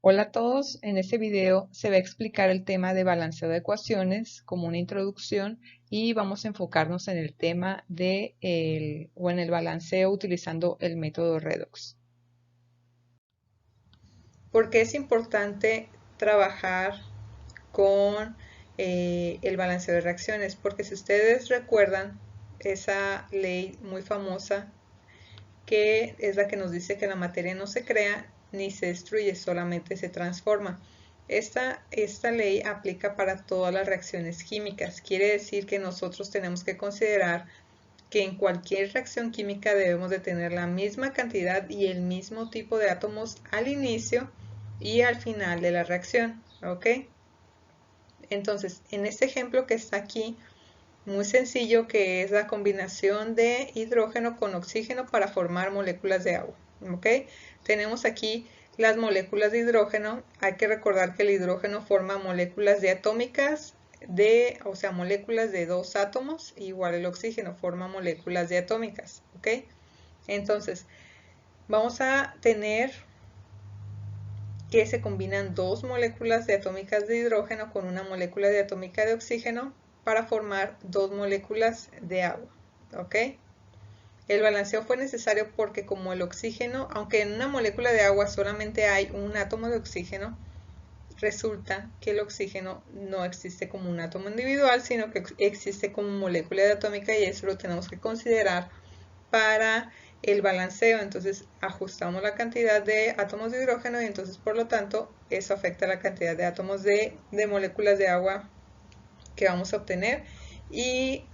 Hola a todos, en este video se va a explicar el tema de balanceo de ecuaciones como una introducción y vamos a enfocarnos en el tema en el balanceo utilizando el método Redox. ¿Por qué es importante trabajar con el balanceo de reacciones? Porque si ustedes recuerdan esa ley muy famosa que es la que nos dice que la materia no se crea ni se destruye, solamente se transforma. Esta ley aplica para todas las reacciones químicas. Quiere decir que nosotros tenemos que considerar que en cualquier reacción química debemos de tener la misma cantidad y el mismo tipo de átomos al inicio y al final de la reacción, ¿ok? Entonces, en este ejemplo que está aquí, muy sencillo, que es la combinación de hidrógeno con oxígeno para formar moléculas de agua, ¿ok? Tenemos aquí las moléculas de hidrógeno. Hay que recordar que el hidrógeno forma moléculas diatómicas o sea, moléculas de dos átomos, igual el oxígeno forma moléculas diatómicas, ¿ok? Entonces, vamos a tener que se combinan dos moléculas diatómicas de hidrógeno con una molécula diatómica de oxígeno para formar dos moléculas de agua, ¿ok? El balanceo fue necesario porque como el oxígeno, aunque en una molécula de agua solamente hay un átomo de oxígeno, resulta que el oxígeno no existe como un átomo individual, sino que existe como molécula diatómica y eso lo tenemos que considerar para el balanceo. Entonces ajustamos la cantidad de átomos de hidrógeno y entonces por lo tanto eso afecta la cantidad de átomos de moléculas de agua que vamos a obtener. Y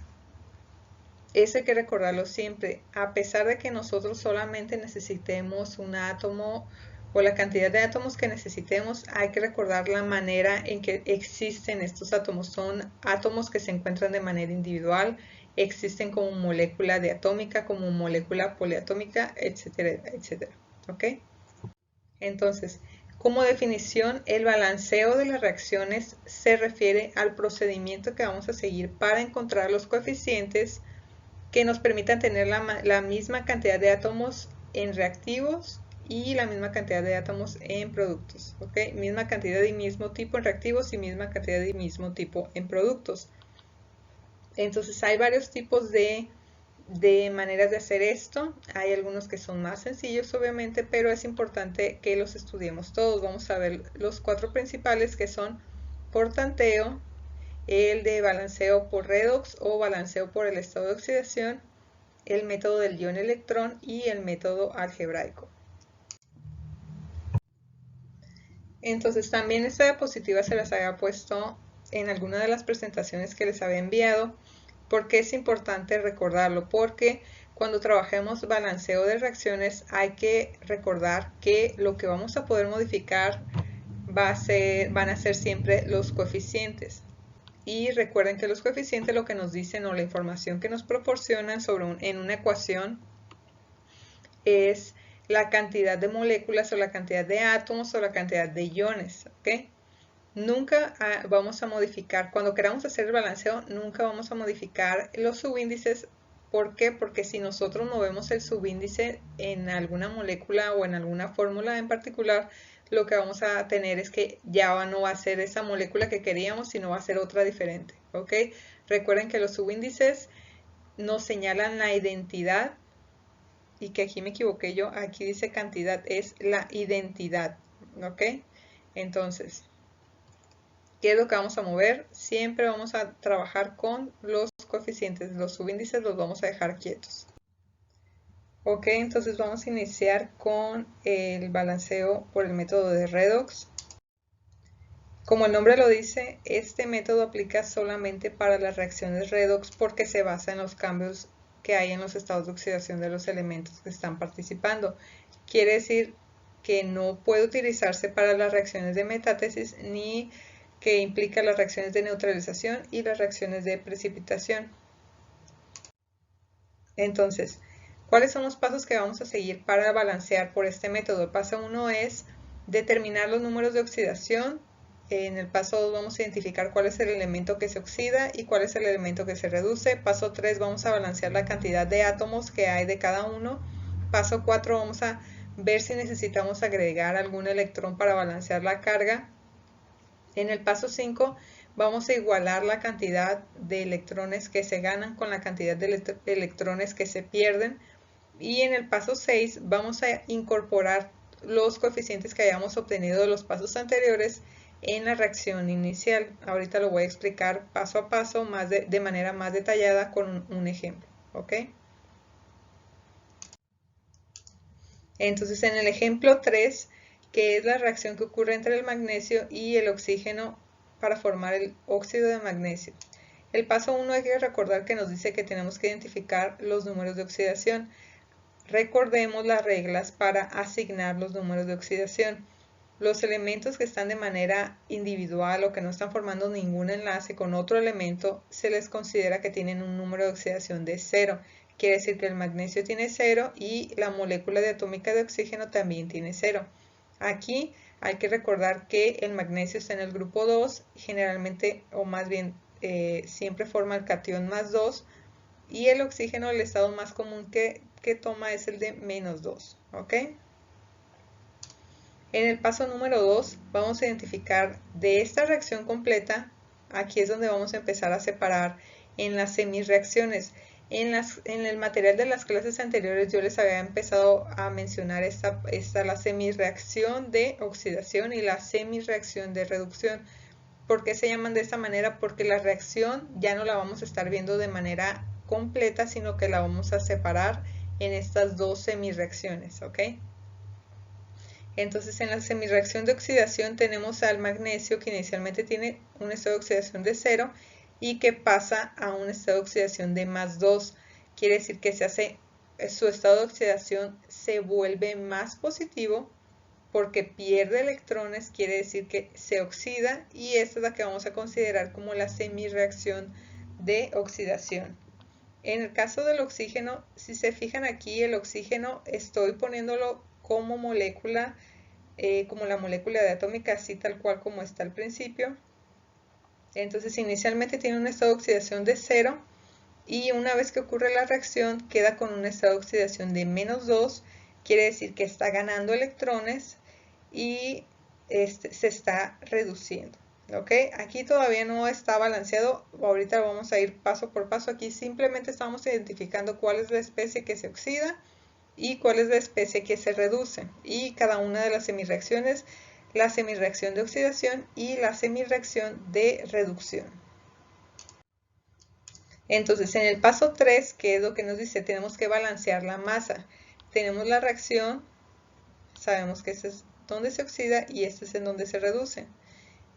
eso hay que recordarlo siempre, a pesar de que nosotros solamente necesitemos un átomo o la cantidad de átomos que necesitemos, hay que recordar la manera en que existen estos átomos. Son átomos que se encuentran de manera individual, existen como molécula diatómica, como molécula poliatómica, etcétera, etcétera. ¿Ok? Entonces, como definición, el balanceo de las reacciones se refiere al procedimiento que vamos a seguir para encontrar los coeficientes que nos permitan tener la misma cantidad de átomos en reactivos y la misma cantidad de átomos en productos, ¿ok? Misma cantidad y mismo tipo en reactivos y misma cantidad y mismo tipo en productos. Entonces hay varios tipos de maneras de hacer esto. Hay algunos que son más sencillos, obviamente, pero es importante que los estudiemos todos. Vamos a ver los cuatro principales, que son por tanteo, el de balanceo por redox o balanceo por el estado de oxidación, el método del ion-electrón y el método algebraico. Entonces también esta diapositiva se las había puesto en alguna de las presentaciones que les había enviado. ¿Por qué es importante recordarlo? Porque cuando trabajemos balanceo de reacciones hay que recordar que lo que vamos a poder modificar van a ser siempre los coeficientes. Y recuerden que los coeficientes lo que nos dicen o la información que nos proporcionan en una ecuación es la cantidad de moléculas o la cantidad de átomos o la cantidad de iones, ¿ok? Nunca vamos a modificar, cuando queramos hacer el balanceo, nunca vamos a modificar los subíndices. ¿Por qué? Porque si nosotros movemos el subíndice en alguna molécula o en alguna fórmula en particular, lo que vamos a tener es que ya no va a ser esa molécula que queríamos, sino va a ser otra diferente, ¿ok? Recuerden que los subíndices nos señalan la identidad y que aquí me equivoqué yo, aquí dice cantidad, es la identidad, ¿ok? Entonces, ¿qué es lo que vamos a mover? Siempre vamos a trabajar con los coeficientes, los subíndices los vamos a dejar quietos. Ok, entonces vamos a iniciar con el balanceo por el método de redox. Como el nombre lo dice, este método aplica solamente para las reacciones redox porque se basa en los cambios que hay en los estados de oxidación de los elementos que están participando. Quiere decir que no puede utilizarse para las reacciones de metátesis ni que implica las reacciones de neutralización y las reacciones de precipitación. Entonces, ¿cuáles son los pasos que vamos a seguir para balancear por este método? El paso 1 es determinar los números de oxidación. En el paso 2 vamos a identificar cuál es el elemento que se oxida y cuál es el elemento que se reduce. Paso 3 vamos a balancear la cantidad de átomos que hay de cada uno. Paso 4 vamos a ver si necesitamos agregar algún electrón para balancear la carga. En el paso 5 vamos a igualar la cantidad de electrones que se ganan con la cantidad de electrones que se pierden. Y en el paso 6 vamos a incorporar los coeficientes que hayamos obtenido de los pasos anteriores en la reacción inicial. Ahorita lo voy a explicar paso a paso de manera más detallada con un ejemplo. ¿Ok? Entonces en el ejemplo 3, que es la reacción que ocurre entre el magnesio y el oxígeno para formar el óxido de magnesio. El paso 1 hay que recordar que nos dice que tenemos que identificar los números de oxidación. Recordemos las reglas para asignar los números de oxidación. Los elementos que están de manera individual o que no están formando ningún enlace con otro elemento, se les considera que tienen un número de oxidación de 0. Quiere decir que el magnesio tiene 0 y la molécula atómica de oxígeno también tiene 0. Aquí hay que recordar que el magnesio está en el grupo 2, generalmente, o más bien, siempre forma el catión más 2, y el oxígeno, el estado más común que toma es el de menos 2. ¿Ok? En el paso número 2 vamos a identificar de esta reacción completa, aquí es donde vamos a empezar a separar en las semirreacciones. En el material de las clases anteriores yo les había empezado a mencionar la semirreacción de oxidación y la semirreacción de reducción. ¿Por qué se llaman de esta manera? Porque la reacción ya no la vamos a estar viendo de manera completa, sino que la vamos a separar en estas dos semirreacciones, ¿ok? Entonces en la semirreacción de oxidación tenemos al magnesio que inicialmente tiene un estado de oxidación de 0 y que pasa a un estado de oxidación de más 2. Quiere decir que su estado de oxidación se vuelve más positivo porque pierde electrones, quiere decir que se oxida, y esta es la que vamos a considerar como la semirreacción de oxidación. En el caso del oxígeno, si se fijan aquí, el oxígeno estoy poniéndolo como molécula, como la molécula de atómica, así tal cual como está al principio. Entonces inicialmente tiene un estado de oxidación de 0 y una vez que ocurre la reacción queda con un estado de oxidación de menos 2, quiere decir que está ganando electrones y se está reduciendo. ¿Ok? Aquí todavía no está balanceado, ahorita vamos a ir paso por paso. Aquí simplemente estamos identificando cuál es la especie que se oxida y cuál es la especie que se reduce, y cada una de las semirreacciones, la semirreacción de oxidación y la semirreacción de reducción. Entonces en el paso 3, que es lo que nos dice, tenemos que balancear la masa. Tenemos la reacción, sabemos que este es donde se oxida y este es en donde se reduce.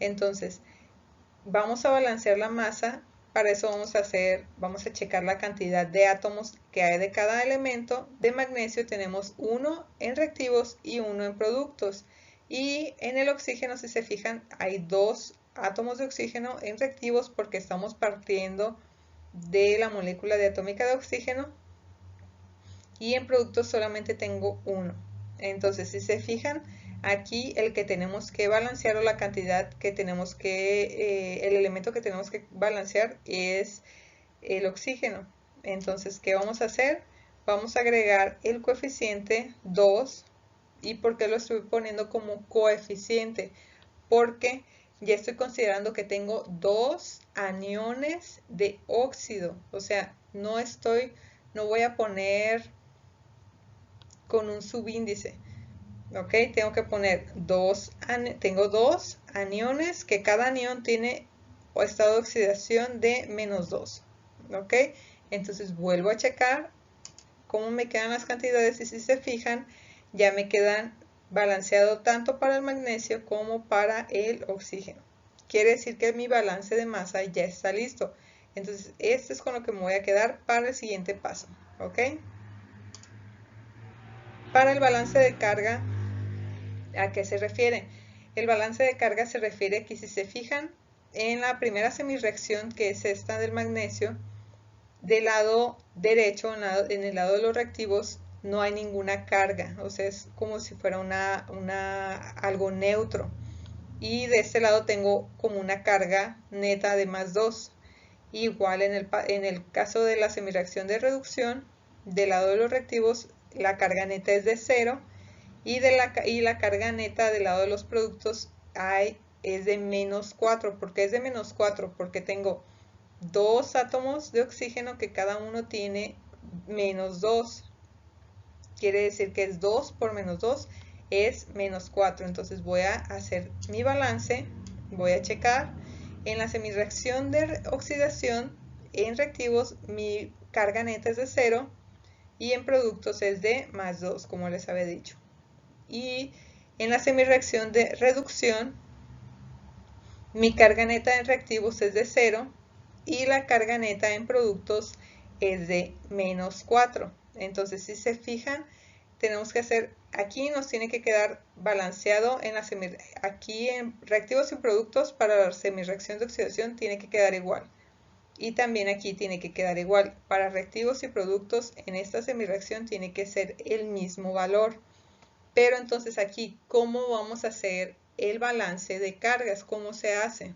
Entonces vamos a balancear la masa. Para eso vamos a checar la cantidad de átomos que hay de cada elemento. De magnesio tenemos 1 en reactivos y 1 en productos. Y en el oxígeno, si se fijan, hay 2 átomos de oxígeno en reactivos porque estamos partiendo de la molécula atómica de oxígeno. Y en productos solamente tengo 1. Entonces, si se fijan, aquí el que tenemos que balancear, o la cantidad que tenemos el elemento que tenemos que balancear es el oxígeno. Entonces, ¿qué vamos a hacer? Vamos a agregar el coeficiente 2. ¿Y por qué lo estoy poniendo como coeficiente? Porque ya estoy considerando que tengo 2 aniones de óxido. O sea, no voy a poner con un subíndice. ¿Ok? Tengo que poner tengo 2 aniones, que cada anión tiene estado de oxidación de menos 2. ¿Ok? Entonces vuelvo a checar cómo me quedan las cantidades, y si se fijan, ya me quedan balanceado tanto para el magnesio como para el oxígeno. Quiere decir que mi balance de masa ya está listo. Entonces este es con lo que me voy a quedar para el siguiente paso. ¿Ok? Para el balance de carga, ¿a qué se refiere? El balance de carga se refiere a que, si se fijan, en la primera semirreacción, que es esta del magnesio, del lado derecho, en el lado de los reactivos, no hay ninguna carga, o sea, es como si fuera algo neutro. Y de este lado tengo como una carga neta de más 2. Igual en el caso de la semirreacción de reducción, del lado de los reactivos, la carga neta es de 0 y la carga neta del lado de los productos es de -4. ¿Por qué es de -4? Porque tengo dos átomos de oxígeno que cada uno tiene -2. Quiere decir que es 2 por -2 es -4. Entonces voy a hacer mi balance, voy a checar. En la semirreacción de oxidación, en reactivos, mi carga neta es de 0 y en productos es de +2, como les había dicho. Y en la semirreacción de reducción, mi carga neta en reactivos es de 0 y la carga neta en productos es de -4. Entonces, si se fijan, tenemos que hacer, aquí nos tiene que quedar balanceado aquí en reactivos y productos para la semirreacción de oxidación tiene que quedar igual. Y también aquí tiene que quedar igual. Para reactivos y productos en esta semirreacción tiene que ser el mismo valor. Pero entonces aquí, ¿cómo vamos a hacer el balance de cargas? ¿Cómo se hace?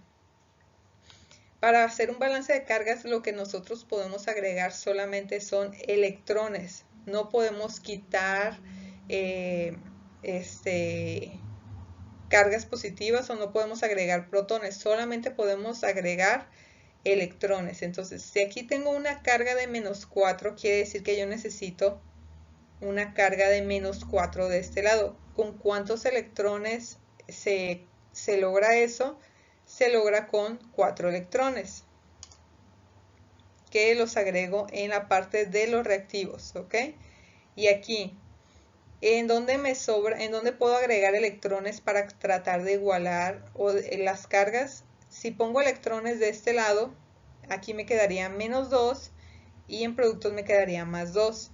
Para hacer un balance de cargas, lo que nosotros podemos agregar solamente son electrones. No podemos quitar cargas positivas o no podemos agregar protones. Solamente podemos agregar electrones. Entonces, si aquí tengo una carga de -4, quiere decir que yo necesito una carga de -4 de este lado. ¿Con cuántos electrones se logra eso? Se logra con 4 electrones, que los agrego en la parte de los reactivos, ¿ok? Y aquí, ¿en dónde me sobra, en dónde puedo agregar electrones para tratar de igualar las cargas? Si pongo electrones de este lado, aquí me quedaría -2 y en productos me quedaría +2.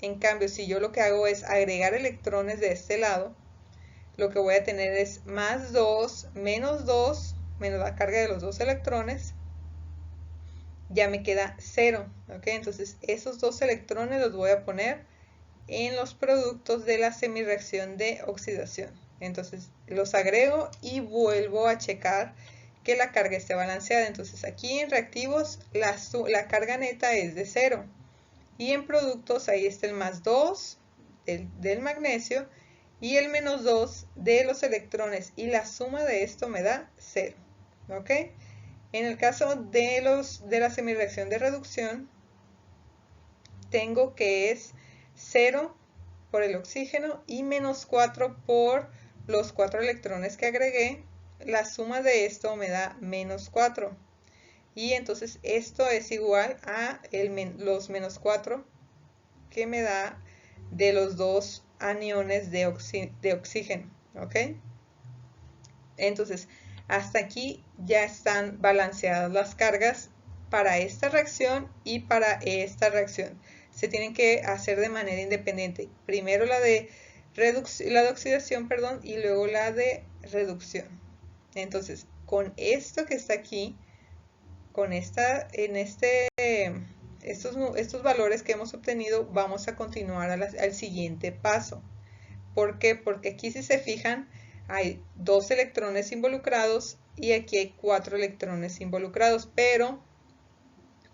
En cambio, si yo lo que hago es agregar electrones de este lado, lo que voy a tener es +2 -2 menos la carga de los 2 electrones, ya me queda 0, ¿ok? Entonces esos 2 electrones los voy a poner en los productos de la semirreacción de oxidación. Entonces los agrego y vuelvo a checar que la carga esté balanceada. Entonces aquí en reactivos la carga neta es de 0 y en productos ahí está el +2 del magnesio y el -2 de los electrones y la suma de esto me da 0, ¿ok? En el caso de la semirreacción de reducción, tengo que es 0 por el oxígeno y -4 por los 4 electrones que agregué. La suma de esto me da -4. Y entonces esto es igual a los -4 que me da de los 2 aniones de oxígeno, ¿ok? Entonces, hasta aquí ya están balanceadas las cargas para esta reacción y para esta reacción. Se tienen que hacer de manera independiente. Primero la de oxidación, perdón, y luego la de reducción. Entonces, con esto que está aquí, con estos valores que hemos obtenido, vamos a continuar al siguiente paso. ¿Por qué? Porque aquí, si se fijan, hay 2 electrones involucrados y aquí hay 4 electrones involucrados, pero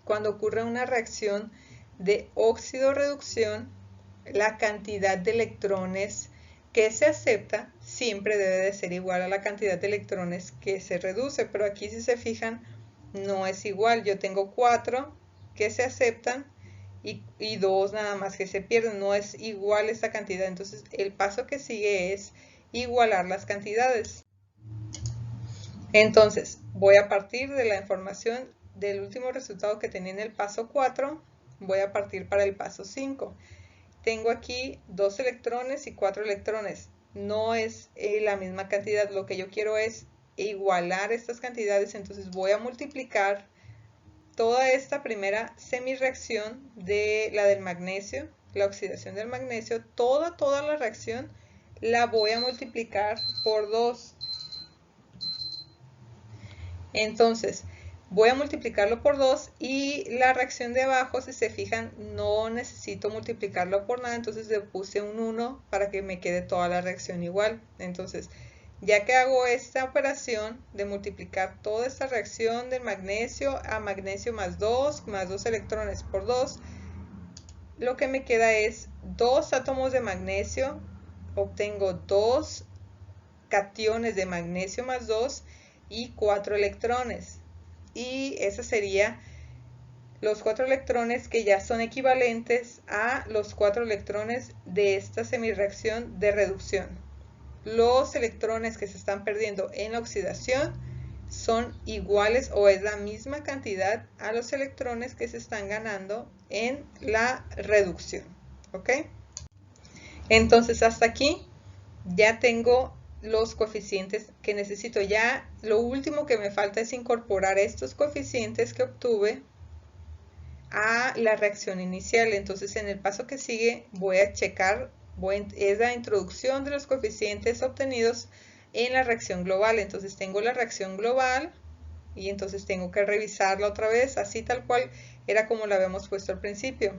cuando ocurre una reacción de óxido-reducción, la cantidad de electrones que se acepta siempre debe de ser igual a la cantidad de electrones que se reduce, pero aquí, si se fijan, no es igual. Yo tengo 4 que se aceptan y 2 nada más que se pierden. No es igual esta cantidad. Entonces el paso que sigue es igualar las cantidades. Entonces voy a partir de la información del último resultado que tenía en el paso 4, voy a partir para el paso 5. Tengo aquí 2 electrones y 4 electrones. No es la misma cantidad. Lo que yo quiero es igualar estas cantidades. Entonces voy a multiplicar toda esta primera semirreacción de la del magnesio, la oxidación del magnesio, toda la reacción la voy a multiplicar por 2. Entonces, voy a multiplicarlo por 2 y la reacción de abajo, si se fijan, no necesito multiplicarlo por nada, entonces le puse un 1 para que me quede toda la reacción igual. Entonces, ya que hago esta operación de multiplicar toda esta reacción del magnesio a magnesio más 2 electrones por 2, lo que me queda es 2 átomos de magnesio obtengo 2 cationes de magnesio más 2 y 4 electrones. Y ese sería los 4 electrones que ya son equivalentes a los 4 electrones de esta semirreacción de reducción. Los electrones que se están perdiendo en la oxidación son iguales o es la misma cantidad a los electrones que se están ganando en la reducción. ¿Ok? Entonces hasta aquí ya tengo los coeficientes que necesito. Ya lo último que me falta es incorporar estos coeficientes que obtuve a la reacción inicial. Entonces en el paso que sigue voy a checar, es la introducción de los coeficientes obtenidos en la reacción global. Entonces tengo la reacción global y entonces tengo que revisarla otra vez, así tal cual era como la habíamos puesto al principio.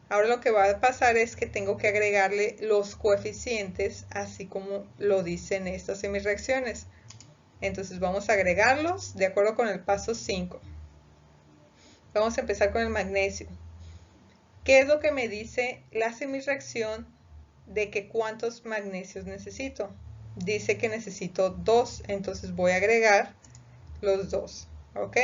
Ahora lo que va a pasar es que tengo que agregarle los coeficientes, así como lo dicen estas semirreacciones. Entonces vamos a agregarlos de acuerdo con el paso 5. Vamos a empezar con el magnesio. ¿Qué es lo que me dice la semirreacción de que cuántos magnesios necesito? Dice que necesito 2, entonces voy a agregar los 2, ¿ok?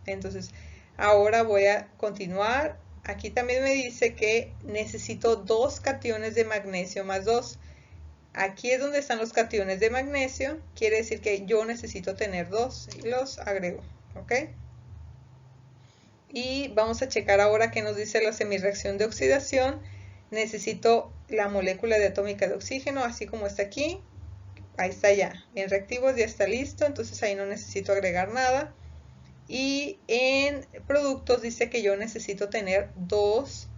Entonces ahora voy a continuar. Aquí también me dice que necesito 2 cationes de magnesio más 2. Aquí es donde están los cationes de magnesio, quiere decir que yo necesito tener 2 y los agrego, ¿ok? Y vamos a checar ahora qué nos dice la semirreacción de oxidación. Necesito la molécula de atómica de oxígeno, así como está aquí. Ahí está ya. En reactivos ya está listo, entonces ahí no necesito agregar nada. Y en productos dice que yo necesito tener 2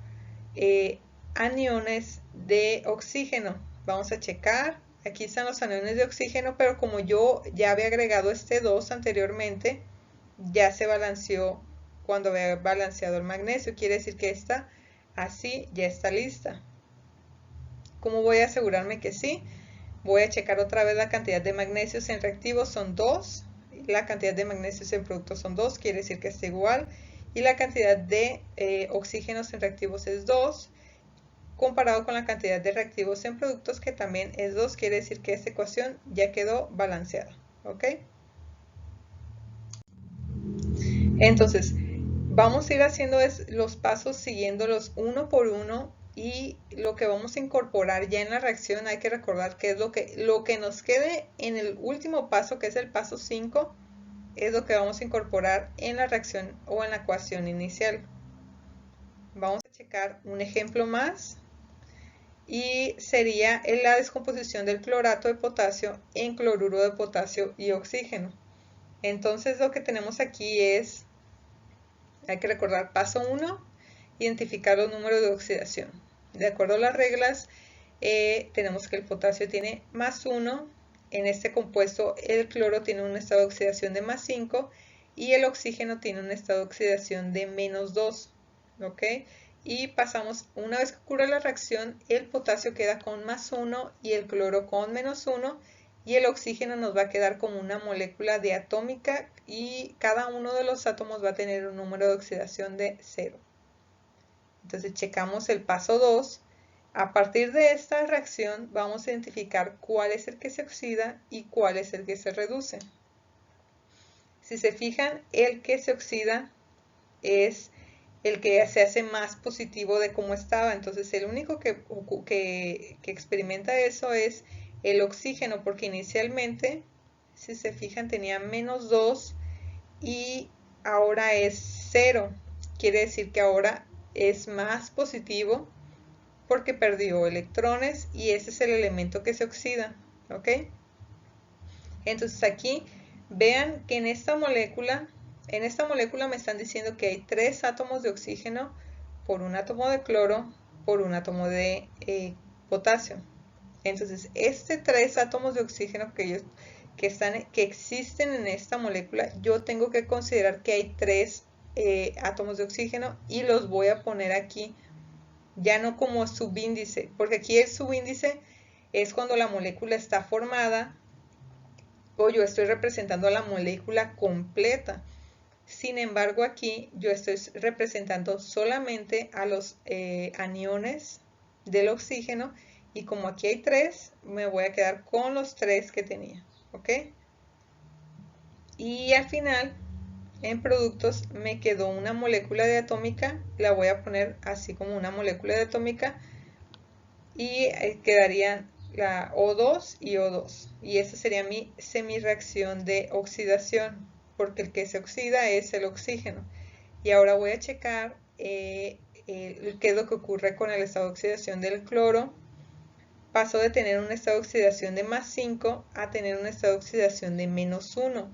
aniones de oxígeno. Vamos a checar. Aquí están los aniones de oxígeno, pero como yo ya había agregado este 2 anteriormente, ya se balanceó cuando había balanceado el magnesio. Quiere decir que esta así ya está lista. ¿Cómo voy a asegurarme que sí? Voy a checar otra vez la cantidad de magnesios en reactivos, son 2. La cantidad de magnesios en productos son 2, quiere decir que está igual. Y la cantidad de oxígenos en reactivos es 2, comparado con la cantidad de reactivos en productos que también es 2, quiere decir que esta ecuación ya quedó balanceada. ¿Ok? Entonces, vamos a ir haciendo los pasos siguiéndolos uno por uno y lo que vamos a incorporar ya en la reacción, hay que recordar que es lo que nos quede en el último paso, que es el paso 5, es lo que vamos a incorporar en la reacción o en la ecuación inicial. Vamos a checar un ejemplo más y sería en la descomposición del clorato de potasio en cloruro de potasio y oxígeno. Entonces lo que tenemos aquí es, hay que recordar paso 1, identificar los números de oxidación. De acuerdo a las reglas, tenemos que el potasio tiene más 1, en este compuesto el cloro tiene un estado de oxidación de más 5 y el oxígeno tiene un estado de oxidación de menos 2. ¿Ok? Y pasamos, una vez que ocurre la reacción, el potasio queda con más 1 y el cloro con menos 1 y el oxígeno nos va a quedar como una molécula diatómica y cada uno de los átomos va a tener un número de oxidación de 0. Entonces checamos el paso 2. A partir de esta reacción vamos a identificar cuál es el que se oxida y cuál es el que se reduce. Si se fijan, el que se oxida es el que se hace más positivo de cómo estaba. Entonces el único que experimenta eso es el oxígeno, porque inicialmente, si se fijan, tenía menos 2 y ahora es 0. Quiere decir que ahora es más positivo porque perdió electrones y ese es el elemento que se oxida. ¿Ok? Entonces aquí vean que en esta molécula me están diciendo que hay 3 átomos de oxígeno por un átomo de cloro por un átomo de potasio. Entonces, 3 átomos de oxígeno que existen en esta molécula, yo tengo que considerar que hay 3 átomos de oxígeno y los voy a poner aquí, ya no como subíndice, porque aquí el subíndice es cuando la molécula está formada o yo estoy representando a la molécula completa. Sin embargo, aquí yo estoy representando solamente a los aniones del oxígeno y como aquí hay 3, me voy a quedar con los 3 que tenía, ¿ok? Y al final, en productos, me quedó una molécula diatómica, la voy a poner así como una molécula diatómica, y quedarían la O2 y O2. Y esa sería mi semirreacción de oxidación, porque el que se oxida es el oxígeno. Y ahora voy a checar qué es lo que ocurre con el estado de oxidación del cloro. Pasó de tener un estado de oxidación de +5 a tener un estado de oxidación de -1.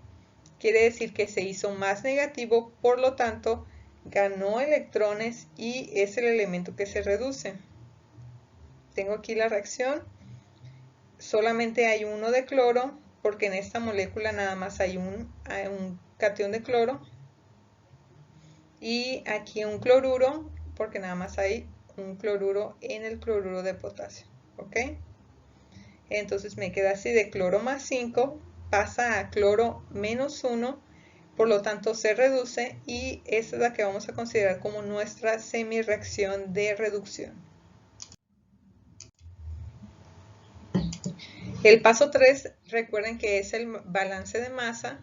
Quiere decir que se hizo más negativo, por lo tanto, ganó electrones y es el elemento que se reduce. Tengo aquí la reacción. Solamente hay uno de cloro, porque en esta molécula nada más hay un catión de cloro. Y aquí un cloruro, porque nada más hay un cloruro en el cloruro de potasio. ¿Ok? Entonces me queda así: de cloro +5 pasa a cloro -1, por lo tanto se reduce, y esta es la que vamos a considerar como nuestra semirreacción de reducción. El paso 3, recuerden que es el balance de masa.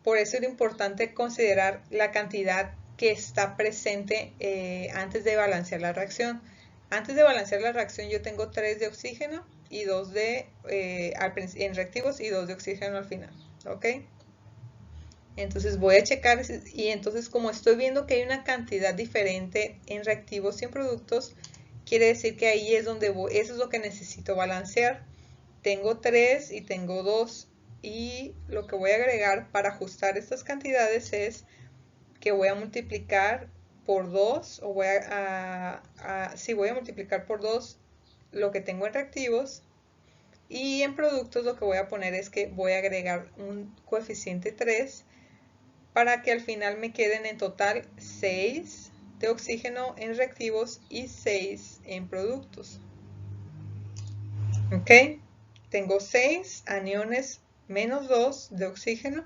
Por eso es importante considerar la cantidad que está presente antes de balancear la reacción. Antes de balancear la reacción yo tengo 3 de oxígeno y 2 en reactivos y 2 de oxígeno al final. ¿Ok? Entonces voy a checar, y entonces como estoy viendo que hay una cantidad diferente en reactivos y en productos, quiere decir que ahí es donde eso es lo que necesito balancear. Tengo 3 y tengo 2. Y lo que voy a agregar para ajustar estas cantidades es que voy a multiplicar por 2, o voy voy a multiplicar por 2 lo que tengo en reactivos, y en productos lo que voy a poner es que voy a agregar un coeficiente 3 para que al final me queden en total 6 de oxígeno en reactivos y 6 en productos. ¿Ok? Tengo 6 aniones -2 de oxígeno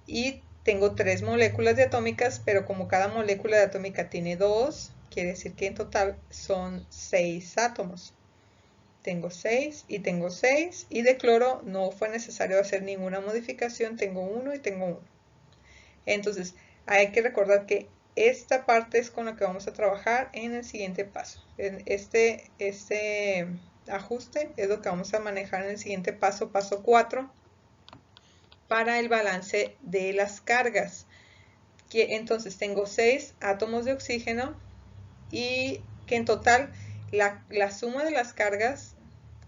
y tengo 3 moléculas diatómicas, pero como cada molécula diatómica tiene 2, quiere decir que en total son 6 átomos. Tengo 6 y tengo 6, y de cloro no fue necesario hacer ninguna modificación, tengo 1 y tengo 1. Entonces, hay que recordar que esta parte es con la que vamos a trabajar en el siguiente paso. Este ajuste es lo que vamos a manejar en el siguiente paso, paso 4, para el balance de las cargas. Entonces tengo 6 átomos de oxígeno, y que en total la suma de las cargas,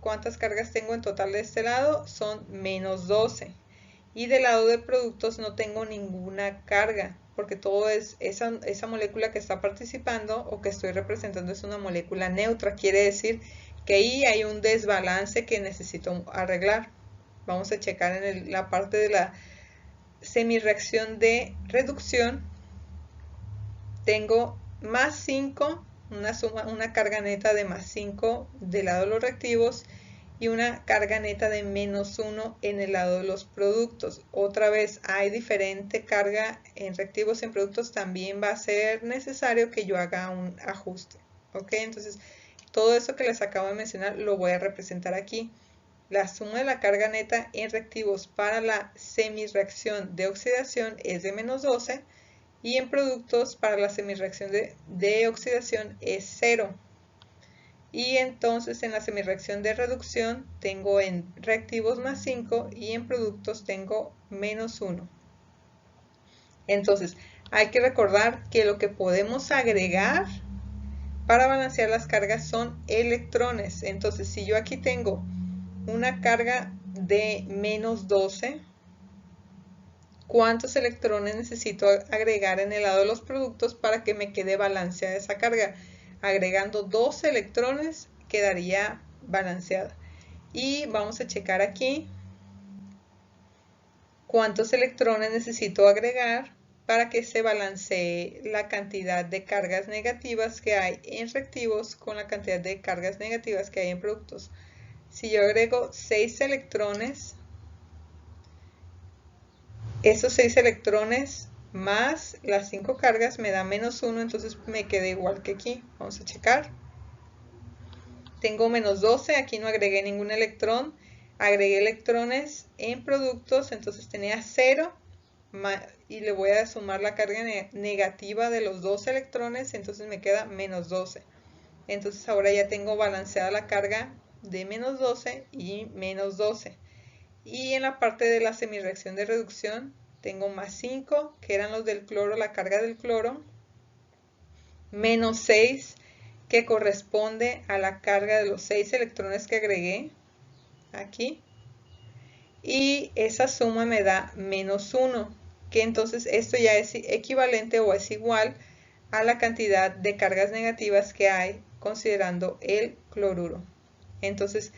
¿cuántas cargas tengo en total de este lado? Son -12. Y del lado de productos no tengo ninguna carga, porque todo es esa molécula que está participando o que estoy representando es una molécula neutra. Quiere decir que ahí hay un desbalance que necesito arreglar. Vamos a checar en la parte de la semirreacción de reducción. Tengo +5, una carga neta de +5 del lado de los reactivos, y una carga neta de -1 en el lado de los productos. Otra vez hay diferente carga en reactivos y en productos, también va a ser necesario que yo haga un ajuste. ¿Ok? Entonces, todo eso que les acabo de mencionar lo voy a representar aquí. La suma de la carga neta en reactivos para la semirreacción de oxidación es de -12, y en productos para la semirreacción de oxidación es 0. Y entonces en la semirreacción de reducción tengo en reactivos +5 y en productos tengo -1. Entonces hay que recordar que lo que podemos agregar para balancear las cargas son electrones. Entonces si yo aquí tengo una carga de -12, ¿cuántos electrones necesito agregar en el lado de los productos para que me quede balanceada esa carga? Agregando 2 electrones quedaría balanceada. Y vamos a checar aquí cuántos electrones necesito agregar para que se balancee la cantidad de cargas negativas que hay en reactivos con la cantidad de cargas negativas que hay en productos. Si yo agrego 6 electrones, esos 6 electrones más las 5 cargas me da -1, entonces me queda igual que aquí. Vamos a checar. tengo menos 12, aquí no agregué ningún electrón, agregué electrones en productos, entonces tenía 0 y le voy a sumar la carga negativa de los 12 electrones, entonces me queda menos 12. Entonces ahora ya tengo balanceada la carga de menos 12 y menos 12. Y en la parte de la semirreacción de reducción tengo más 5, que eran los del cloro, la carga del cloro, menos 6, que corresponde a la carga de los 6 electrones que agregué aquí. Y esa suma me da menos 1, que entonces esto ya es equivalente o es igual a la cantidad de cargas negativas que hay considerando el cloruro. Entonces,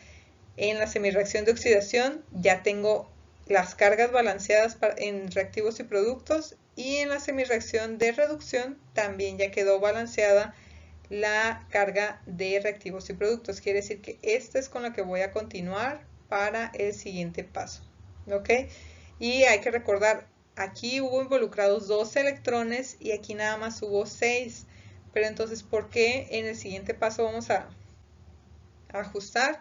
en la semirreacción de oxidación ya tengo las cargas balanceadas en reactivos y productos, y en la semirreacción de reducción también ya quedó balanceada la carga de reactivos y productos. Quiere decir que esta es con la que voy a continuar para el siguiente paso. ¿Ok? Y hay que recordar, aquí hubo involucrados 12 electrones y aquí nada más hubo 6. Pero entonces, ¿por qué en el siguiente paso vamos a ajustar?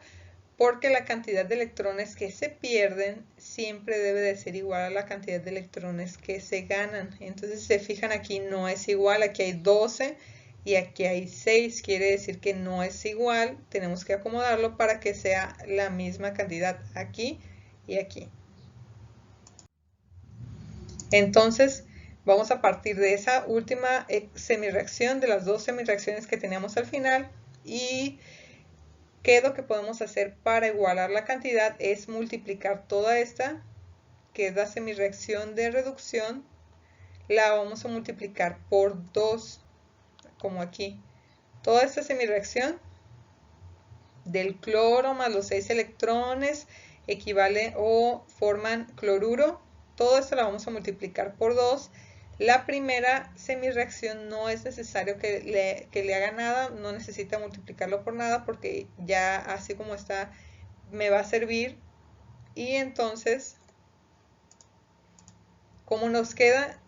Porque la cantidad de electrones que se pierden siempre debe de ser igual a la cantidad de electrones que se ganan. Entonces, si se fijan, aquí no es igual, aquí hay 12 y aquí hay 6, quiere decir que no es igual, tenemos que acomodarlo para que sea la misma cantidad aquí y aquí. Entonces, vamos a partir de esa última semirreacción, de las dos semirreacciones que teníamos al final, y ¿qué es lo que podemos hacer para igualar la cantidad? Es multiplicar toda esta, que es la semirreacción de reducción, la vamos a multiplicar por 2, como aquí. Toda esta semirreacción del cloro más los 6 electrones equivale o forman cloruro. Todo esto lo vamos a multiplicar por 2. La primera semirreacción no es necesario que le haga nada, no necesita multiplicarlo por nada porque ya así como está me va a servir. Y entonces, como nos queda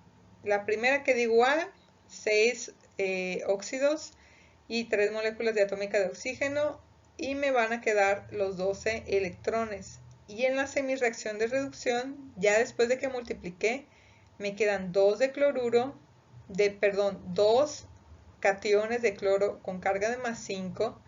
la primera queda igual, 6 óxidos y 3 moléculas diatómicas de oxígeno, y me van a quedar los 12 electrones. Y en la semirreacción de reducción, ya después de que multipliqué, me quedan 2 de cloruro, perdón, 2 cationes de cloro con carga de más 5,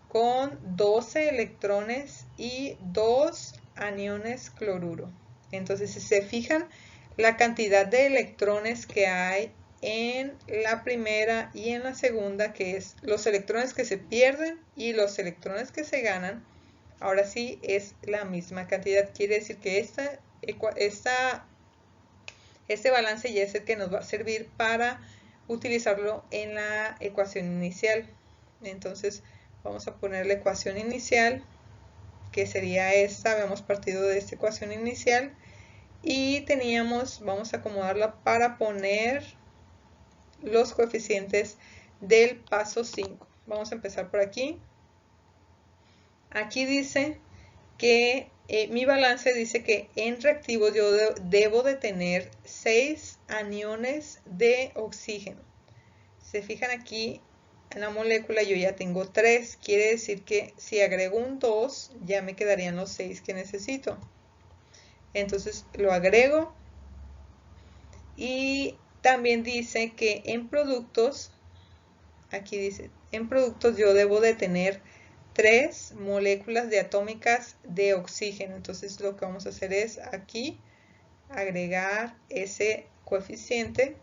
con 12 electrones y 2 aniones cloruro. Entonces, si se fijan, la cantidad de electrones que hay en la primera y en la segunda, que es los electrones que se pierden y los electrones que se ganan, ahora sí es la misma cantidad. Quiere decir que este balance ya es el que nos va a servir para utilizarlo en la ecuación inicial. Entonces, vamos a poner la ecuación inicial, que sería esta. Habíamos partido de esta ecuación inicial y teníamos, vamos a acomodarla para poner los coeficientes del paso 5. Vamos a empezar por aquí. Aquí dice que mi balance dice que en reactivos yo debo de tener 6 aniones de oxígeno. Se fijan aquí en la molécula yo ya tengo 3, quiere decir que si agrego un 2 ya me quedarían los 6 que necesito. Entonces lo agrego, y también dice que en productos, aquí dice, en productos yo debo de tener 3 moléculas diatómicas de oxígeno. Entonces lo que vamos a hacer es aquí agregar ese coeficiente.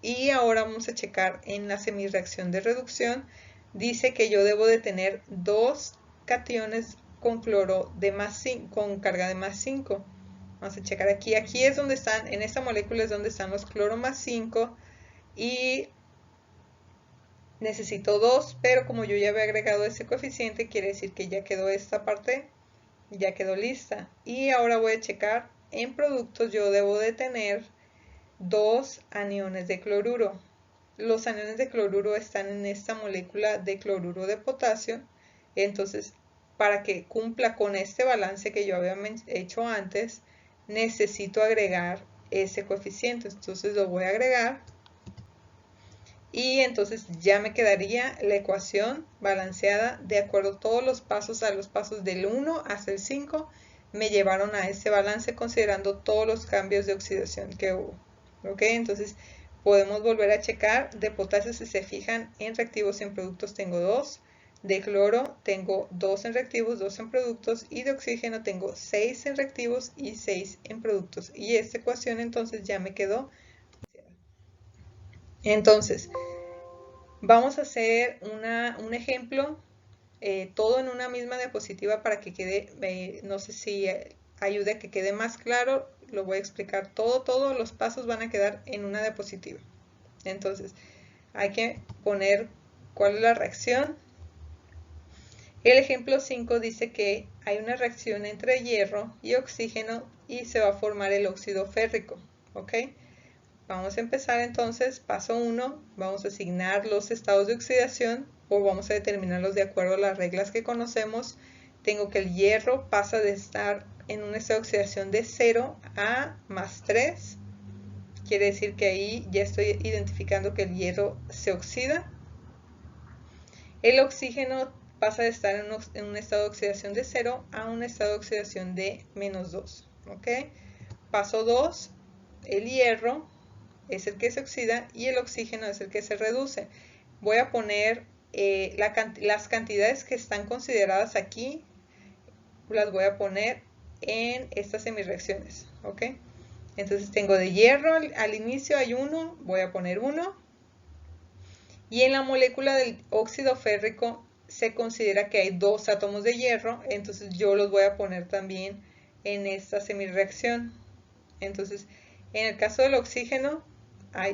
Y ahora vamos a checar en la semirreacción de reducción. Dice que yo debo de tener 2 cationes con cloro de más 5, con carga de más 5. Vamos a checar aquí. Aquí es donde están, en esta molécula es donde están los cloro más 5. Y necesito 2, pero como yo ya había agregado ese coeficiente, quiere decir que ya quedó esta parte, ya quedó lista. Y ahora voy a checar en productos, yo debo de tener 2 aniones de cloruro. Los aniones de cloruro están en esta molécula de cloruro de potasio. Entonces, para que cumpla con este balance que yo había hecho antes, necesito agregar ese coeficiente. Entonces lo voy a agregar. y entonces ya me quedaría la ecuación balanceada de acuerdo a todos los pasos, a los pasos del 1 hasta el 5 me llevaron a ese balance considerando todos los cambios de oxidación que hubo. ¿Ok? Entonces podemos volver a checar. De potasio, si se fijan, en reactivos y en productos tengo 2. De cloro tengo 2 en reactivos, 2 en productos. Y de oxígeno tengo 6 en reactivos y 6 en productos. Y esta ecuación entonces ya me quedó. Entonces, vamos a hacer un ejemplo, todo en una misma diapositiva para que quede, no sé si ayude a que quede más claro. Lo voy a explicar todo, todos los pasos van a quedar en una diapositiva. Entonces, hay que poner cuál es la reacción. El ejemplo 5 dice que hay una reacción entre hierro y oxígeno y se va a formar el óxido férrico. ¿Ok? Vamos a empezar entonces, paso 1, vamos a asignar los estados de oxidación o vamos a determinarlos de acuerdo a las reglas que conocemos. Tengo que el hierro pasa de estar en un estado de oxidación de 0 a más 3. Quiere decir que ahí ya estoy identificando que el hierro se oxida. El oxígeno pasa de estar en un estado de oxidación de 0 a un estado de oxidación de menos 2. ¿Ok? Paso 2, el hierro es el que se oxida y el oxígeno es el que se reduce. Voy a poner las cantidades que están consideradas aquí, las voy a poner en estas semireacciones. ¿Ok? Entonces tengo de hierro, al inicio hay 1, voy a poner 1. Y en la molécula del óxido férrico se considera que hay 2 átomos de hierro, entonces yo los voy a poner también en esta semireacción. Entonces, en el caso del oxígeno,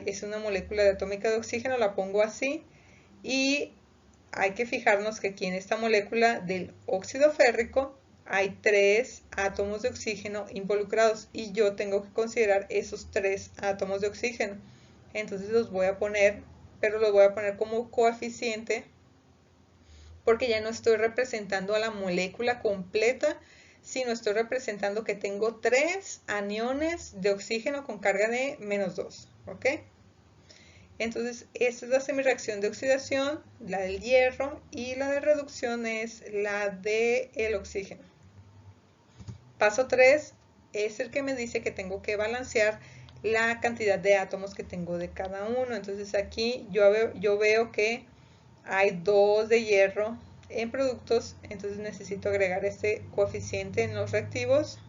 es una molécula atómica de oxígeno, la pongo así. Y hay que fijarnos que aquí en esta molécula del óxido férrico hay 3 átomos de oxígeno involucrados y yo tengo que considerar esos 3 átomos de oxígeno. Entonces los voy a poner, pero los voy a poner como coeficiente porque ya no estoy representando a la molécula completa, sino estoy representando que tengo 3 aniones de oxígeno con carga de menos 2. ¿Ok? Entonces, esta es la semireacción de oxidación, la del hierro, y la de reducción es la del oxígeno. Paso 3 es el que me dice que tengo que balancear la cantidad de átomos que tengo de cada uno. Entonces aquí yo veo que hay 2 de hierro en productos, entonces necesito agregar este coeficiente en los reactivos.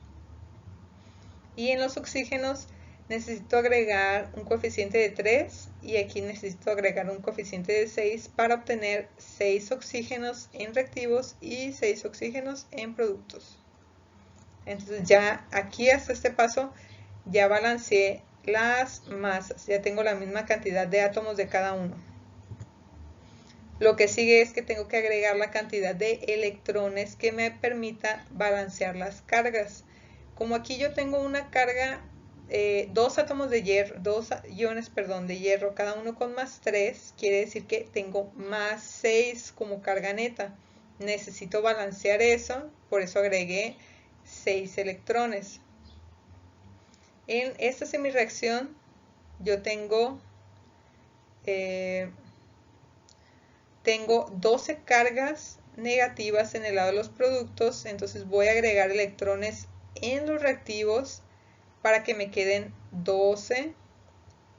Y en los oxígenos necesito agregar un coeficiente de 3 y aquí necesito agregar un coeficiente de 6 para obtener 6 oxígenos en reactivos y 6 oxígenos en productos. Entonces ya aquí hasta este paso ya balanceé las masas, ya tengo la misma cantidad de átomos de cada uno. Lo que sigue es que tengo que agregar la cantidad de electrones que me permita balancear las cargas. Como aquí yo tengo una carga, 2 átomos de hierro, 2 iones, perdón, de hierro, cada uno con más 3, quiere decir que tengo más 6 como carga neta. Necesito balancear eso, por eso agregué 6 electrones. En esta semireacción yo tengo 12 cargas negativas en el lado de los productos, entonces voy a agregar electrones en los reactivos para que me queden 12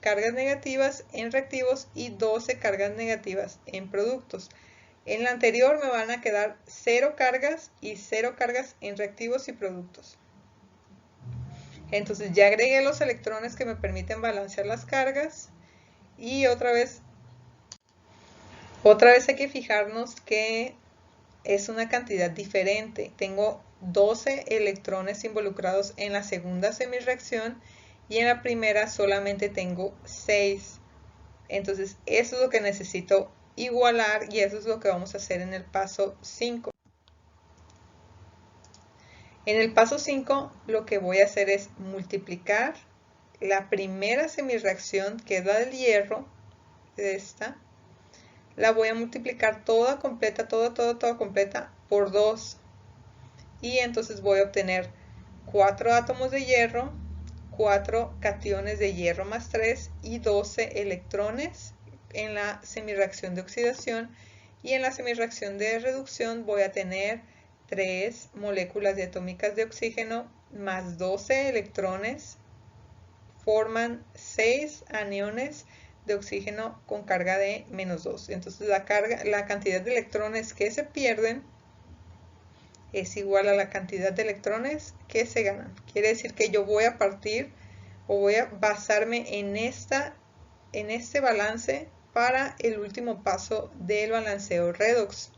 cargas negativas en reactivos y 12 cargas negativas en productos. En la anterior me van a quedar 0 cargas y 0 cargas en reactivos y productos. Entonces ya agregué los electrones que me permiten balancear las cargas y otra vez hay que fijarnos que es una cantidad diferente. Tengo 12 electrones involucrados en la segunda semireacción y en la primera solamente tengo 6. Entonces eso es lo que necesito igualar y eso es lo que vamos a hacer en el paso 5. En el paso 5 lo que voy a hacer es multiplicar la primera semireacción, que es la del hierro, esta, la voy a multiplicar toda completa, toda completa por 2. Y entonces voy a obtener 4 átomos de hierro, 4 cationes de hierro más 3 y 12 electrones en la semirreacción de oxidación, y en la semirreacción de reducción voy a tener 3 moléculas diatómicas de oxígeno más 12 electrones forman 6 aniones de oxígeno con carga de -2. Entonces la cantidad de electrones que se pierden es igual a la cantidad de electrones que se ganan. Quiere decir que yo voy a partir o voy a basarme en este balance para el último paso del balanceo redox.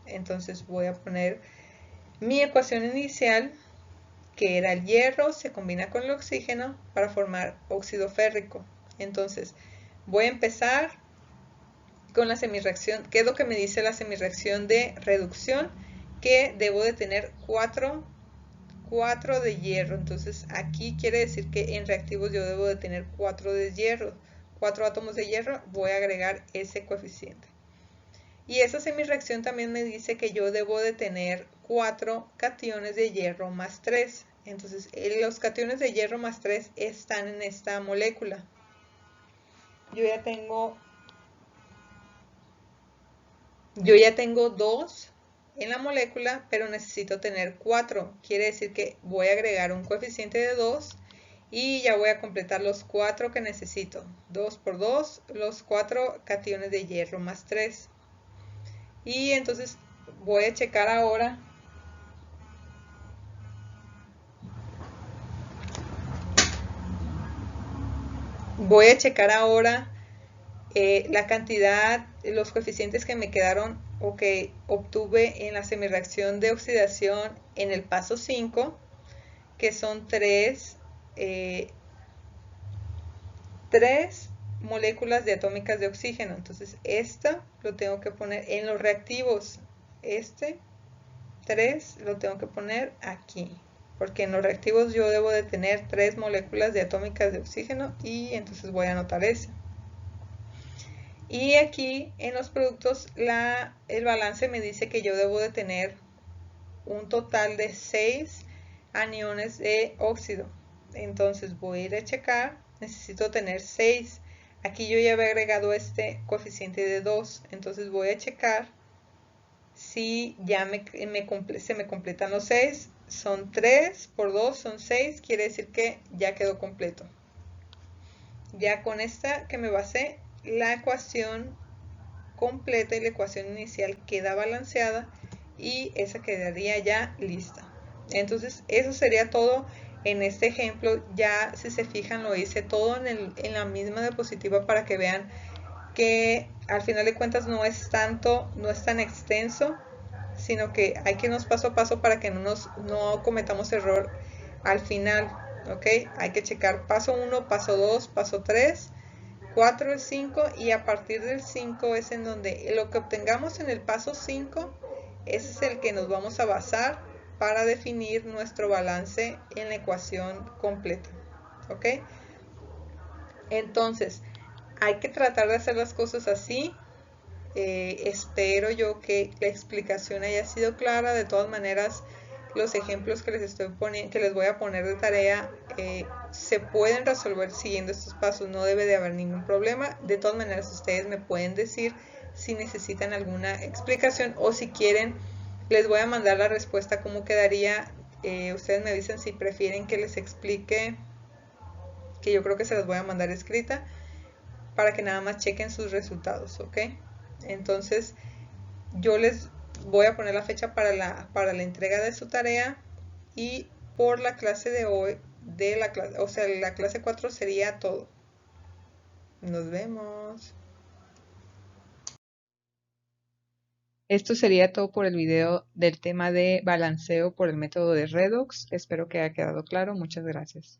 Entonces voy a poner mi ecuación inicial, que era el hierro, se combina con el oxígeno para formar óxido férrico. Entonces voy a empezar con la semirreacción. ¿Qué es lo que me dice la semirreacción de reducción? Que debo de tener 4 de hierro. Entonces aquí quiere decir que en reactivos yo debo de tener 4 de hierro, 4 átomos de hierro. Voy a agregar ese coeficiente. Y esa semirreacción también me dice que yo debo de tener 4 cationes de hierro más 3. Entonces los cationes de hierro más 3 están en esta molécula. Yo ya tengo 2 en la molécula, pero necesito tener 4. Quiere decir que voy a agregar un coeficiente de 2 y ya voy a completar los 4 que necesito. 2 por 2, los 4 cationes de hierro más 3. Y entonces voy a checar ahora la cantidad, los coeficientes que me quedaron o que obtuve en la semirreacción de oxidación en el paso 5, que son 3 moléculas diatómicas de oxígeno. Entonces esta lo tengo que poner en los reactivos, 3 lo tengo que poner aquí, porque en los reactivos yo debo de tener 3 moléculas diatómicas de oxígeno, y entonces voy a anotar ese. Y aquí en los productos el balance me dice que yo debo de tener un total de 6 aniones de óxido. Entonces voy a ir a checar, necesito tener 6. Aquí yo ya había agregado este coeficiente de 2, entonces voy a checar si ya se me completan los 6. Son 3 por 2, son 6, quiere decir que ya quedó completo. Ya con esta que me basé, la ecuación completa y la ecuación inicial queda balanceada y esa quedaría ya lista. Entonces eso sería todo en este ejemplo. Ya si se fijan lo hice todo en la misma diapositiva para que vean que al final de cuentas no es tan extenso, sino que hay que irnos paso a paso para que no cometamos error al final. ¿Ok? Hay que checar paso 1, paso 2, paso 3, 4, 5, y a partir del 5 es en donde lo que obtengamos en el paso 5, ese es el que nos vamos a basar para definir nuestro balance en la ecuación completa. ¿Ok? Entonces, hay que tratar de hacer las cosas así. Espero yo que la explicación haya sido clara. De todas maneras, los ejemplos que les voy a poner de tarea se pueden resolver siguiendo estos pasos. No debe de haber ningún problema. De todas maneras, ustedes me pueden decir si necesitan alguna explicación, o si quieren les voy a mandar la respuesta cómo quedaría. Ustedes me dicen si prefieren que les explique, que yo creo que se las voy a mandar escrita para que nada más chequen sus resultados. ¿Ok? Entonces yo les voy a poner la fecha para la entrega de su tarea, y por la clase de hoy, la clase 4 sería todo. Nos vemos. Esto sería todo por el video del tema de balanceo por el método de redox. Espero que haya quedado claro. Muchas gracias.